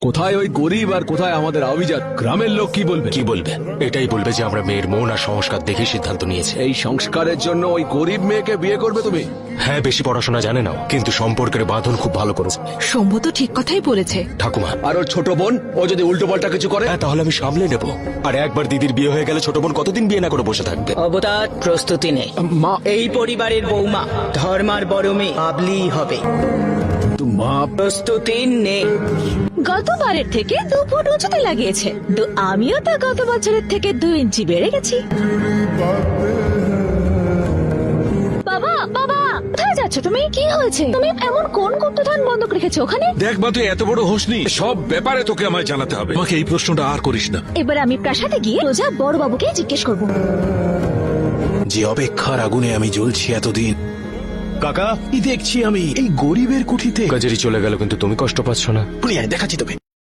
কোথায় ওই গরিব আর কোথায় আমাদের অভিজাত? গ্রামের লোক কি বলবে? কি বলবে? এটাই বলবে যে আমরা মেয়ের মন আর সংস্কার দেখে সিদ্ধান্ত নিয়েছি। এই সংস্কারের জন্য ওই গরিব মেয়েকে বিয়ে করবে তুমি? হ্যাঁ, বেশি পড়াশোনা জানে না, কিন্তু সম্পর্কের বাঁধন খুব ভালো করেছে। শম্ভু তো ঠিক কথাই বলেছে। ঠাকুমা, আর ওর ছোট বোন, ও যদি উল্টো পাল্টা কিছু করে? হ্যাঁ, তাহলে আমি সামলে নেব। আর একবার দিদির বিয়ে হয়ে গেলে ছোট বোন কতদিন বিয়ে না করে বসে থাকবে? অবতার প্রস্তুতি নেই। মা, এই পরিবারের বৌমা ধর্মার বড় মেয়ে বাবলি হবে। মা, প্রস্তুতি নেই। গতবারের থেকে 2 ফুট উঁচুতে লাগিয়েছে, তো আমিও তো গত বছরের থেকে 2 ইঞ্চি বেড়ে গেছি। বাবা বাবা, কোথায় যাচ্ছ তুমি? কি হয়েছে? তুমি এমন কোন গুপ্তধন বন্ধক রেখেছো ওখানে? দেখ মা, তুই এত বড় হোসনি, সব ব্যাপারে তোকে আমায় জানাতে হবে। আমাকে এই প্রশ্নটা আর করিস না। এবার আমি প্রাসাদে গিয়ে রোজা বড় বাবুকে জিজ্ঞেস করবো। যে অপেক্ষার আগুনে আমি জ্বলছি এতদিন, কাকা, কি দেখছি আমি এই গরিবের কুঠিতে? কাজেরই চলে গেল, কিন্তু তুমি কষ্ট পাচ্ছ না। শুনি আয়, দেখাচ্ছি তোকে।